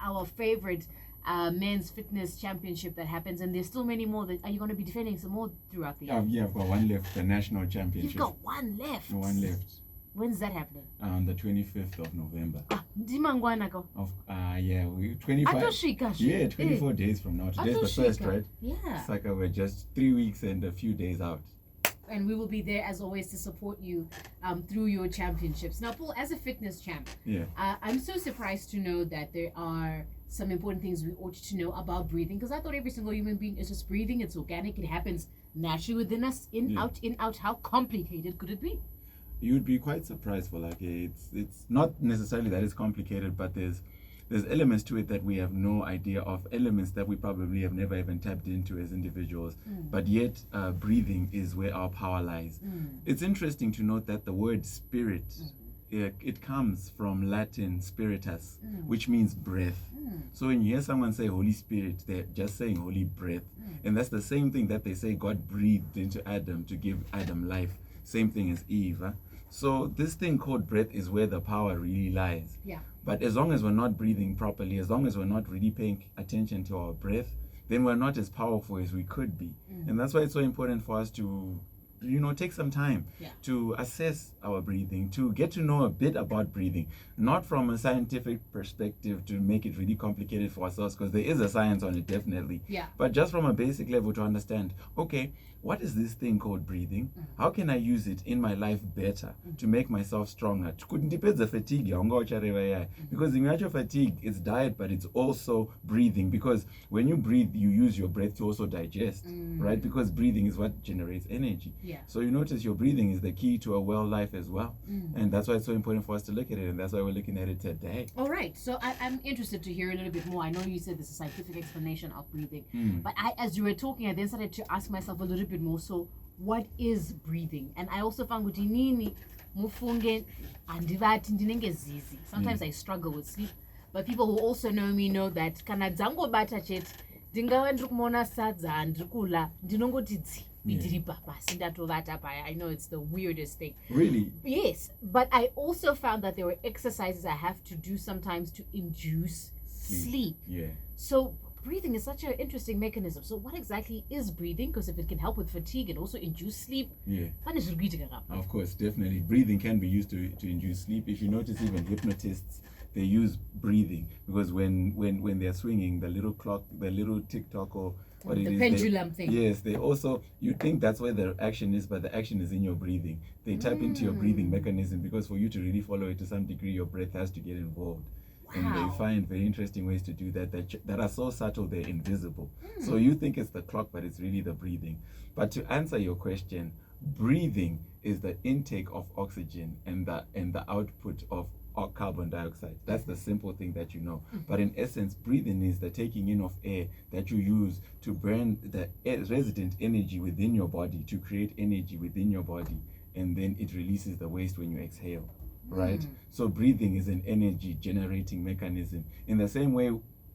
our favorite men's fitness championship that happens, and there's still many more. Are you going to be defending some more throughout the year? Yeah, I've got one left, the national championship. You've got one left. One left. When's that happening? On the 25th of November. Yeah, 25. Yeah, 24 days from now. Today's the first, right? Yeah. It's like we're just 3 weeks and a few days out. And we will be there as always to support you through your championships. Now, Paul, as a fitness champ, I'm so surprised to know that there are some important things we ought to know about breathing, because I thought every single human being is just breathing. It's organic. It happens naturally within us. In, out. How complicated could it be? You'd be quite surprised, Folake. It's not necessarily that it's complicated, but there's elements to it that we have no idea of, elements that we probably have never even tapped into as individuals. But yet, breathing is where our power lies. It's interesting to note that the word spirit, it comes from Latin spiritus, which means breath. So when you hear someone say Holy Spirit, they're just saying holy breath. And that's the same thing that they say God breathed into Adam to give Adam life. Same thing as Eve. So this thing called breath is where the power really lies. Yeah. But as long as we're not breathing properly, as long as we're not really paying attention to our breath, then we're not as powerful as we could be. And that's why it's so important for us to, take some time to assess our breathing, to get to know a bit about breathing, not from a scientific perspective to make it really complicated for ourselves, because there is a science on it, definitely. Yeah. But just from a basic level to understand, okay, what is this thing called breathing? How can I use it in my life better to make myself stronger? Couldn't depend the fatigue, because in actual fatigue, it's diet, but it's also breathing. Because when you breathe, you use your breath to also digest, right? Because breathing is what generates energy. Yeah. So you notice your breathing is the key to a well life as well. And that's why it's so important for us to look at it, and that's why we're looking at it today. All right. So I'm interested to hear a little bit more. I know you said there's a scientific explanation of breathing, but as you were talking, I then started to ask myself a little bit more. So what is breathing? And I also found kuti nini mufunge andivati ndinenge zizi. Sometimes I struggle with sleep, but people who also know me know that kana dzangobata chete ndingava ndiri kumona sadza ndiri kula ndinongoti dzi bidiripa basi ndatovata paya. I know it's the weirdest thing. Really? Yes, but I also found that there were exercises I have to do sometimes to induce sleep. Yeah. So breathing is such an interesting mechanism. So what exactly is breathing? Because if it can help with fatigue and also induce sleep, of course, definitely. Breathing can be used to induce sleep. If you notice, even hypnotists, they use breathing, because when they're swinging the little clock, the little tick-tock or what it is, pendulum thing. Yes, they also, you think that's where the action is, but the action is in your breathing. They tap into your breathing mechanism, because for you to really follow it to some degree, your breath has to get involved. And they find very interesting ways to do that are so subtle they're invisible. So you think it's the clock, but it's really the breathing. But to answer your question, breathing is the intake of oxygen and the output of carbon dioxide. That's the simple thing that you know. But in essence, breathing is the taking in of air that you use to burn the resident energy within your body, to create energy within your body, and then it releases the waste when you exhale. Right? So breathing is an energy generating mechanism. In the same way,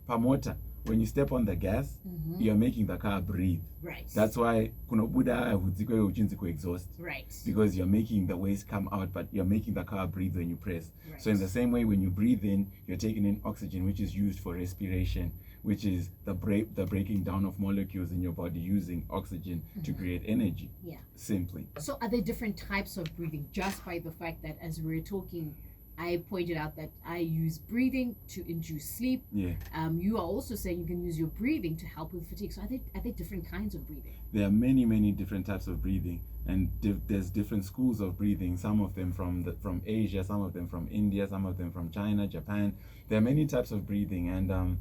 pamota, when you step on the gas, you're making the car breathe. Right. That's why exhaust. Right. Because you're making the waste come out, but you're making the car breathe when you press. Right. So in the same way, when you breathe in, you're taking in oxygen, which is used for respiration, which is the breaking down of molecules in your body using oxygen to create energy. Yeah. Simply. So are there different types of breathing, just by the fact that as we were talking, I pointed out that I use breathing to induce sleep. Yeah. You are also saying you can use your breathing to help with fatigue. So are there different kinds of breathing? There are many different types of breathing, and there's different schools of breathing. Some of them from Asia, some of them from India, some of them from China, Japan. There are many types of breathing, and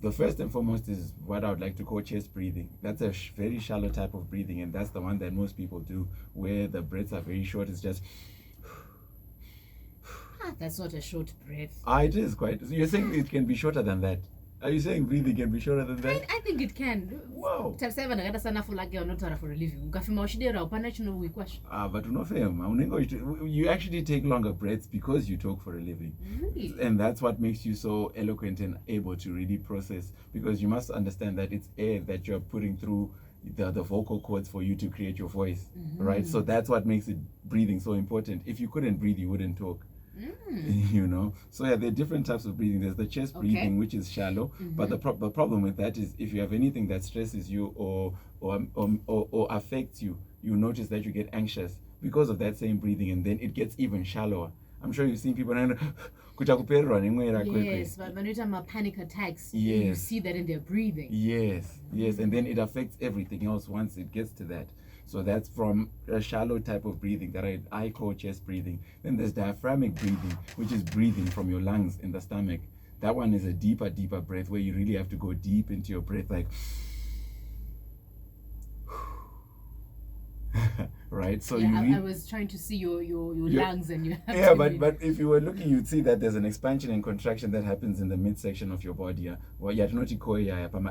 the first and foremost is what I would like to call chest breathing. That's a very shallow type of breathing, and that's the one that most people do, where the breaths are very short. It's just... That's not a short breath. It is quite. So you're saying it can be shorter than that? Are you saying breathing can be shorter than that? I think it can. Wow. But you actually take longer breaths because you talk for a living. Really? And that's what makes you so eloquent and able to really process, because you must understand that it's air that you're putting through the vocal cords for you to create your voice, right? So that's what makes it breathing so important. If you couldn't breathe, you wouldn't talk. You know, so yeah, there are different types of breathing. There's the chest breathing, which is shallow, but the problem with that is if you have anything that stresses you or affects you, you notice that you get anxious because of that same breathing, and then it gets even shallower. I'm sure you've seen people yes, but when you're talking about panic attacks, you see that in their breathing. Yes, and then it affects everything else once it gets to that. So that's from a shallow type of breathing that I call chest breathing. Then there's diaphragmic breathing, which is breathing from your lungs in the stomach. That one is a deeper breath where you really have to go deep into your breath, like right. So I was trying to see your lungs and your but if you were looking, you'd see that there's an expansion and contraction that happens in the midsection of your body. Well, yeah, my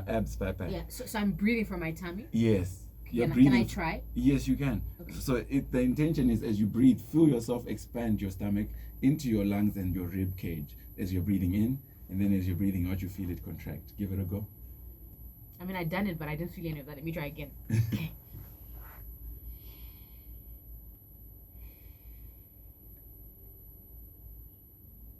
abs, papa. Yeah, so I'm breathing from my tummy. Yes. Can I try? Yes, you can. Okay. So the intention is, as you breathe, feel yourself expand your stomach into your lungs and your rib cage as you're breathing in, and then as you're breathing out, you feel it contract. Give it a go. I mean, I done it, but I didn't feel any of that. Let me try again. Okay.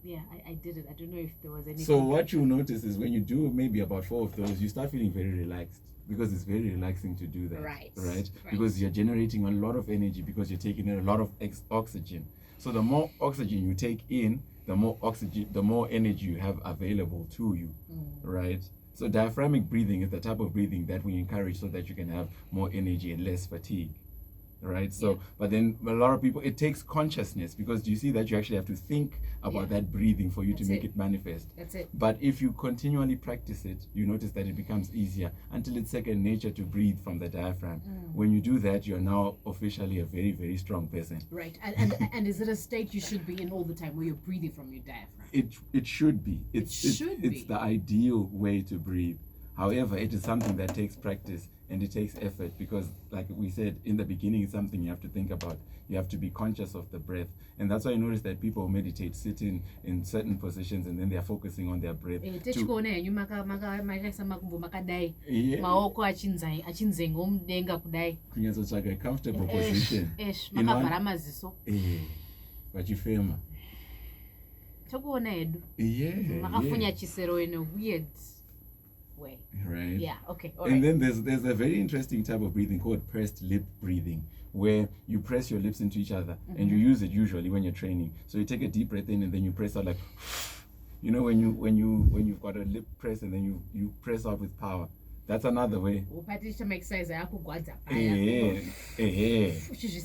Yeah, I did it. I don't know if there was any. So what you notice is when you do maybe about 4 of those, you start feeling very relaxed, because it's very relaxing to do that. Right. Because you're generating a lot of energy, because you're taking in a lot of oxygen. So the more oxygen you take in, the more energy you have available to you. Right. So diaphragmic breathing is the type of breathing that we encourage so that you can have more energy and less fatigue. Right. So but then a lot of people, it takes consciousness, because you see that you actually have to think about that breathing for you to make it manifest. That's it. But if you continually practice it, you notice that it becomes easier until it's second nature to breathe from the diaphragm. When you do that, you're now officially a very, very strong person. Right. And is it a state you should be in all the time, where you're breathing from your diaphragm? It should be. It's the ideal way to breathe. However, it is something that takes practice and it takes effort, because like we said in the beginning, it's something you have to think about. You have to be conscious of the breath. And that's why I notice that people meditate, sitting in certain positions, and then they're focusing on their breath. Creates a comfortable position. But you feel in a weird way. Right. Yeah. Okay. All and then there's a very interesting type of breathing called pressed lip breathing, where you press your lips into each other, and you use it usually when you're training. So you take a deep breath in, and then you press out like, you know, when you've got a lip press, and then you press out with power. That's another way. Which is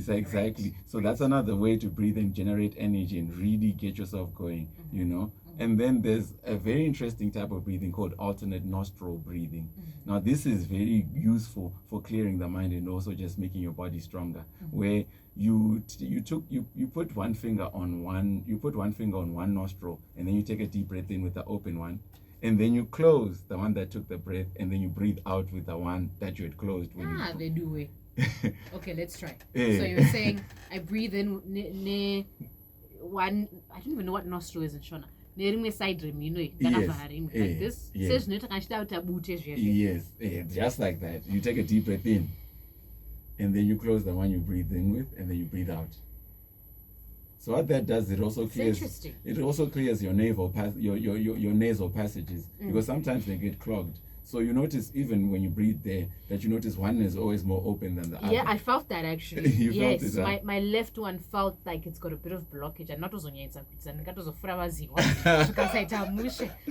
exactly. So that's another way to breathe and generate energy and really get yourself going, you know. And then there's a very interesting type of breathing called alternate nostril breathing. Now this is very useful for clearing the mind and also just making your body stronger, where you put one finger on one nostril, and then you take a deep breath in with the open one, and then you close the one that took the breath, and then you breathe out with the one that you had closed. They do it. Okay, let's try. So you're saying I breathe in one, I don't even know what nostril is in Shona. Side rim, you know, like this. Yes, just like that. You take a deep breath in, and then you close the one you breathe in with, and then you breathe out. So what that does, it also clears your your nasal passages, because sometimes they get clogged. So you notice even when you breathe there, that you notice one is always more open than the other. Yeah, I felt that actually. Felt it, huh? my left one felt like it's got a bit of blockage, and not on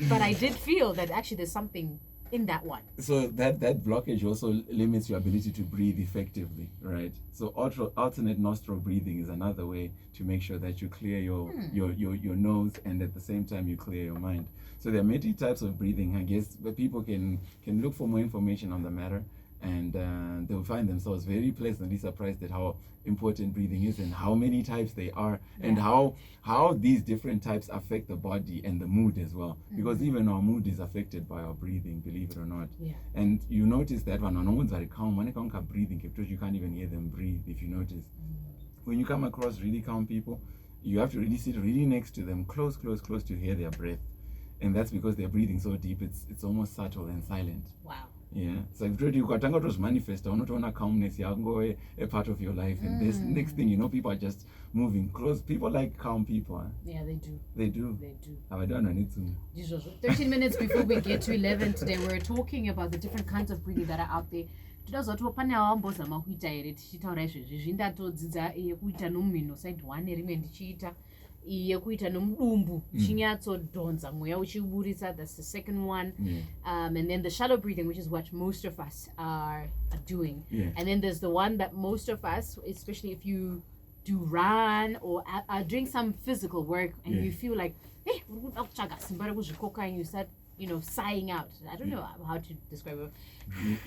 but I did feel that actually there's something in that one. So that blockage also limits your ability to breathe effectively, right? So alternate nostril breathing is another way to make sure that you clear your nose, and at the same time you clear your mind. So there are many types of breathing, I guess, but people can look for more information on the matter, and they'll find themselves very pleasantly surprised at how important breathing is, and how many types they are, and how these different types affect the body and the mood as well, because even our mood is affected by our breathing, believe it or not. And you notice that when no one's very calm, when they can't breathing, you can't even hear them breathe. If you notice, when you come across really calm people, you have to really sit really next to them, close to hear their breath. And that's because they're breathing so deep, it's almost subtle and silent. Wow. Yeah, so if you got to manifest, or not on a calmness, you go a part of your life, and this next thing you know, people are just moving close. People like calm people. Huh? Yeah, they do. They do. They do. I don't know. Need to. 13 minutes before we get to 11 today, we're talking about the different kinds of breathing that are out there. Todazoti pane awambozama kuita here tichitaura izvezvi zvindatodzidza yekuita nomumhino side 1 rimwe ndichiita yekuita nomudumbu chinyatsodhonza mweya uchiburisa, that's the second one. And then the shallow breathing, which is what most of us are doing. And then there's the one that most of us, especially if you do run or are doing some physical work and you feel like hey, and you start sighing out. I don't know how to describe it.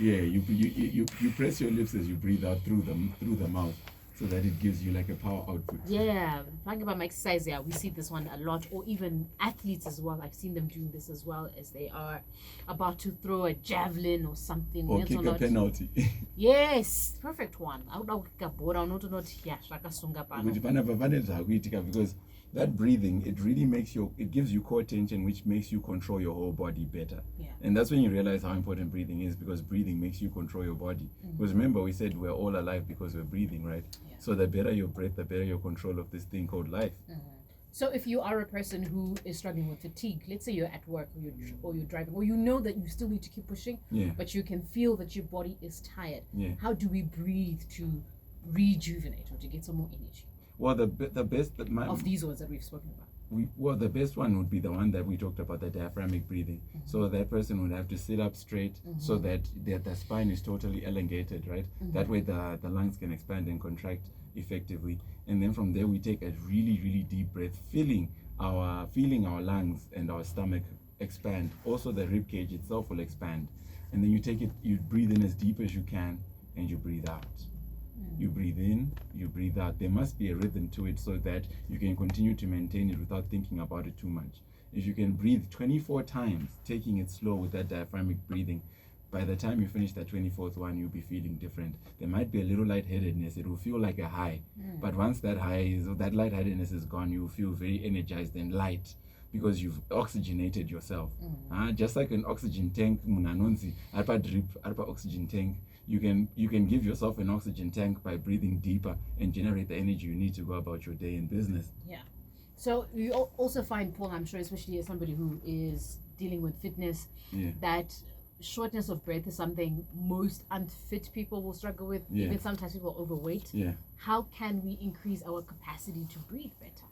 Yeah, you press your lips as you breathe out through the mouth, so that it gives you like a power output. Yeah, talking about my exercise, we see this one a lot, or even athletes as well. I've seen them doing this as well as they are about to throw a javelin or something. Or kick a penalty. Yes, perfect one. Because that breathing, it really it gives you core tension, which makes you control your whole body better. And that's when you realize how important breathing is, because breathing makes you control your body. Because remember, we said we're all alive because we're breathing, right? So the better your breath, the better your control of this thing called life. So if you are a person who is struggling with fatigue, let's say you're at work or you're driving, or you know that you still need to keep pushing, but you can feel that your body is tired. How do we breathe to rejuvenate or to get some more energy? Well, the best of these ones that we've spoken about. The best one would be the one that we talked about, the diaphragmatic breathing. So that person would have to sit up straight so that the spine is totally elongated, right? That way the lungs can expand and contract effectively. And then from there we take a really, really deep breath, feeling our lungs and our stomach expand. Also the rib cage itself will expand. And then you breathe in as deep as you can, and you breathe out. You breathe in, you breathe out. There must be a rhythm to it so that you can continue to maintain it without thinking about it too much. If you can breathe 24 times, taking it slow with that diaphragmatic breathing, by the time you finish that 24th one, you'll be feeling different. There might be a little lightheadedness. It will feel like a high. But once that lightheadedness is gone, you will feel very energized and light, because you've oxygenated yourself. Just like an oxygen tank, drip, oxygen tank. You can give yourself an oxygen tank by breathing deeper and generate the energy you need to go about your day in business. So you also find, Paul, I'm sure, especially as somebody who is dealing with fitness, that shortness of breath is something most unfit people will struggle with. Even sometimes people are overweight. How can we increase our capacity to breathe better?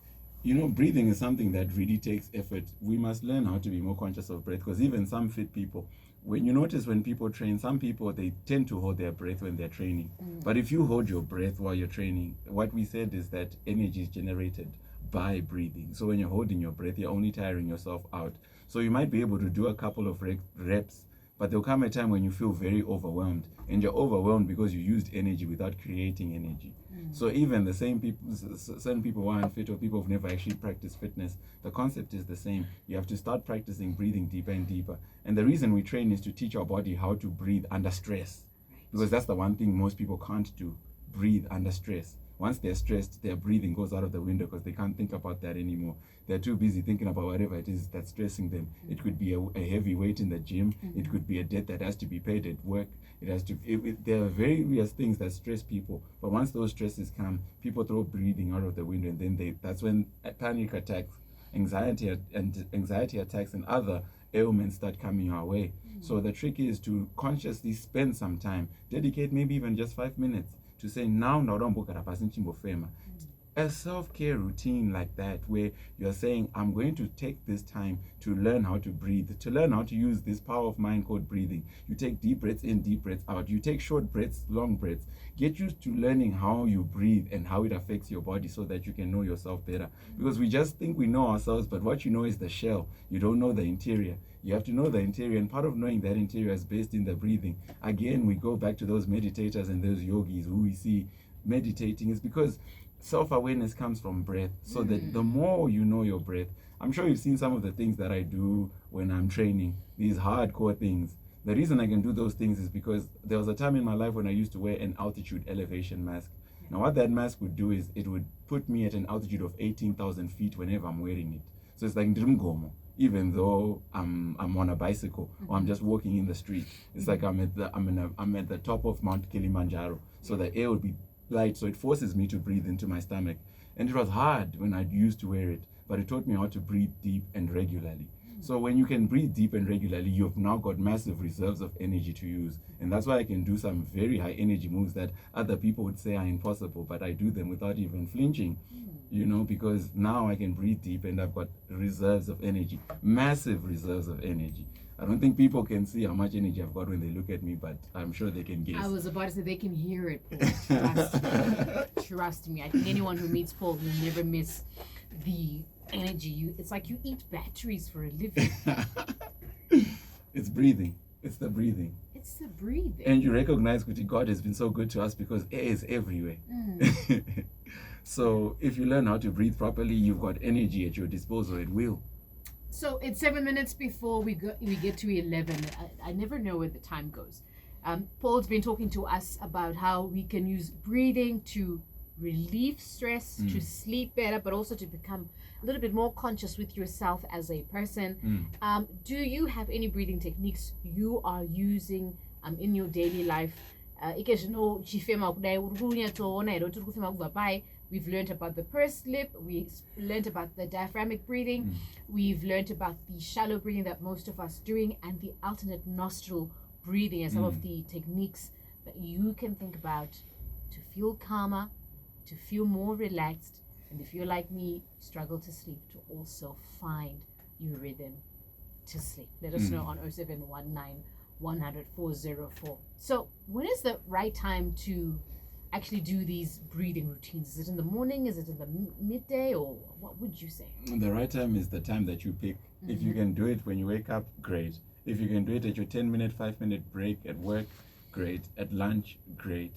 Breathing is something that really takes effort. We must learn how to be more conscious of breath, because even some fit people, when you notice when people train, some people, they tend to hold their breath when they're training. But if you hold your breath while you're training, what we said is that energy is generated by breathing. So when you're holding your breath, you're only tiring yourself out. So you might be able to do a couple of reps, but there'll come a time when you feel very overwhelmed, and you're overwhelmed because you used energy without creating energy. So even the same people, certain people who are unfit, or people who've never actually practiced fitness, the concept is the same. You have to start practicing breathing deeper and deeper. And the reason we train is to teach our body how to breathe under stress, because that's the one thing most people can't do, breathe under stress. Once they're stressed, their breathing goes out of the window, because they can't think about that anymore. They're too busy thinking about whatever it is that's stressing them. It could be a heavy weight in the gym. It could be a debt that has to be paid at work. There are various things that stress people. But once those stresses come, people throw breathing out of the window, and then that's when panic attacks, anxiety attacks, and other ailments start coming our way. So the trick is to consciously spend some time, dedicate maybe even just 5 minutes to say, a self-care routine like that, where you're saying, I'm going to take this time to learn how to breathe, to learn how to use this power of mind called breathing. You take deep breaths in, deep breaths out. You take short breaths, long breaths. Get used to learning how you breathe and how it affects your body, so that you can know yourself better. Because we just think we know ourselves, but what you know is the shell. You don't know the interior. You have to know the interior, and part of knowing that interior is based in the breathing. Again, we go back to those meditators and those yogis who we see meditating. Is because self-awareness comes from breath. So that the more you know your breath, I'm sure you've seen some of the things that I do when I'm training, these hardcore things. The reason I can do those things is because there was a time in my life when I used to wear an altitude elevation mask. Now what that mask would do is it would put me at an altitude of 18,000 feet whenever I'm wearing it. So it's like ndrimgomo. even though I'm on a bicycle or I'm just walking in the street. It's like I'm at the top of Mount Kilimanjaro, so the air would be light, so it forces me to breathe into my stomach. And it was hard when I used to wear it, but it taught me how to breathe deep and regularly. So when you can breathe deep and regularly, you've now got massive reserves of energy to use. And that's why I can do some very high energy moves that other people would say are impossible, but I do them without even flinching, because now I can breathe deep and I've got reserves of energy, massive reserves of energy. I don't think people can see how much energy I've got when they look at me, but I'm sure they can guess. I was about to say they can hear it, Paul. Trust me. Trust me. I think anyone who meets Paul will never miss the energy. It's like you eat batteries for a living. It's breathing. It's the breathing. It's the breathing. And you recognize that God has been so good to us because air is everywhere. So if you learn how to breathe properly, you've got energy at your disposal at will. So it's 7 minutes before we get to 11. I never know where the time goes. Paul's been talking to us about how we can use breathing to relieve stress, to sleep better, but also to become a little bit more conscious with yourself as a person. Do you have any breathing techniques you are using in your daily life? We've learned about the pursed lip, we've learned about the diaphragmatic breathing, we've learned about the shallow breathing that most of us doing, and the alternate nostril breathing, and some of the techniques that you can think about to feel calmer, to feel more relaxed, and if you're like me, struggle to sleep, to also find your rhythm to sleep. Let us know on 0719 100 404. So when is the right time to actually do these breathing routines? Is it in the morning? Is it in the midday? Or what would you say? The right time is the time that you pick. If you can do it when you wake up, great. If you can do it at your 10-minute, 5-minute break at work, great. At lunch, great.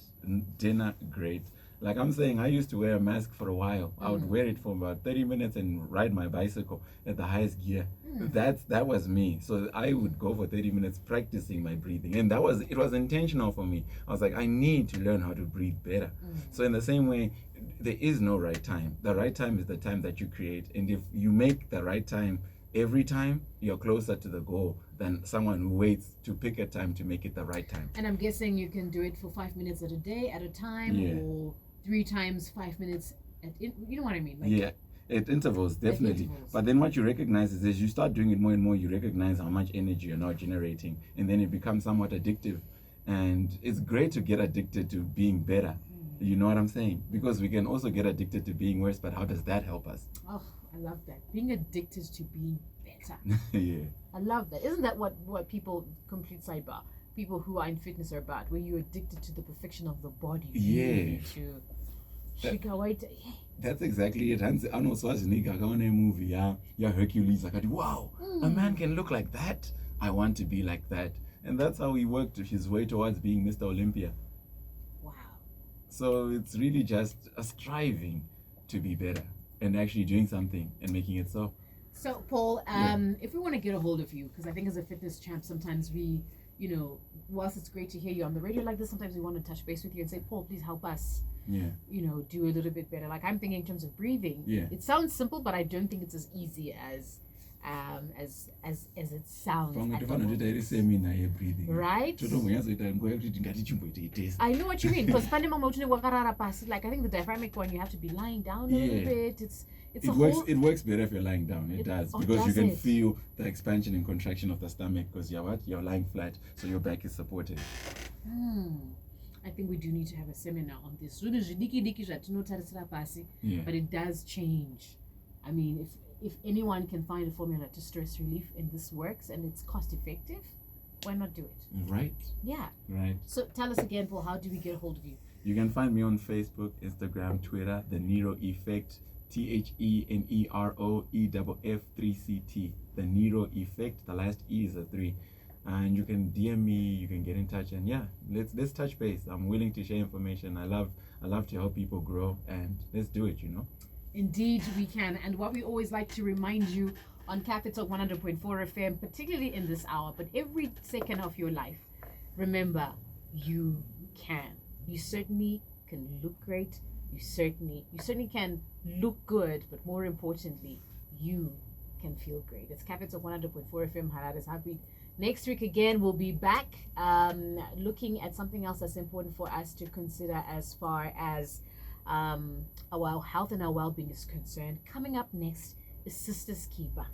Dinner, great. Like I'm saying, I used to wear a mask for a while. I would wear it for about 30 minutes and ride my bicycle at the highest gear. That was me. So I would go for 30 minutes practicing my breathing. And it was intentional for me. I was like, I need to learn how to breathe better. So in the same way, there is no right time. The right time is the time that you create. And if you make the right time every time, you're closer to the goal than someone who waits to pick a time to make it the right time. And I'm guessing you can do it for 5 minutes at a day at a time, or 3 times 5 minutes you know what I mean? Like, at intervals, definitely. But then what you recognize is as you start doing it more and more, you recognize how much energy you're now generating, and then it becomes somewhat addictive. And it's great to get addicted to being better. You know what I'm saying? Because we can also get addicted to being worse, but how does that help us? Oh, I love that. Being addicted to being better. Yeah. I love that. Isn't that what people, complete sidebar, people who are in fitness are about, where you're addicted to the perfection of the body? Yeah. That's exactly it. Arnold Schwarzenegger on a movie, yeah, Hercules. Like, wow, a man can look like that. I want to be like that. And that's how he worked his way towards being Mr. Olympia. Wow. So it's really just a striving to be better and actually doing something and making it so. So, Paul, if we want to get a hold of you, because I think as a fitness champ, sometimes we, whilst it's great to hear you on the radio like this, sometimes we want to touch base with you and say, Paul, please help us. Do a little bit better. Like I'm thinking in terms of breathing. It sounds simple, but I don't think it's as easy as it sounds. Right? I know what you mean, because like I think the diaphragmatic one, you have to be lying down a little bit. It works better if you're lying down. It does, because you can feel the expansion and contraction of the stomach, because you're lying flat, so your back is supported. I think we do need to have a seminar on this. But it does change. I mean, if anyone can find a formula to stress relief and this works and it's cost effective, why not do it? Right. Yeah. Right. So tell us again, Paul, how do we get a hold of you? You can find me on Facebook, Instagram, Twitter, The Nero Effect, THENEROEFF3CT. The Nero Effect. The last E is a 3. And you can DM me, you can get in touch, and let's touch base. I'm willing to share information. I love to help people grow, and let's do it, Indeed we can. And what we always like to remind you on Capital 100.4 FM, particularly in this hour, but every second of your life, remember, you can. You certainly can look great. You certainly can look good, but more importantly, you can feel great. It's Capital 100.4 FM. Harare is happy. Next week again, we'll be back looking at something else that's important for us to consider as far as our health and our well-being is concerned. Coming up next is Sister's Keeper.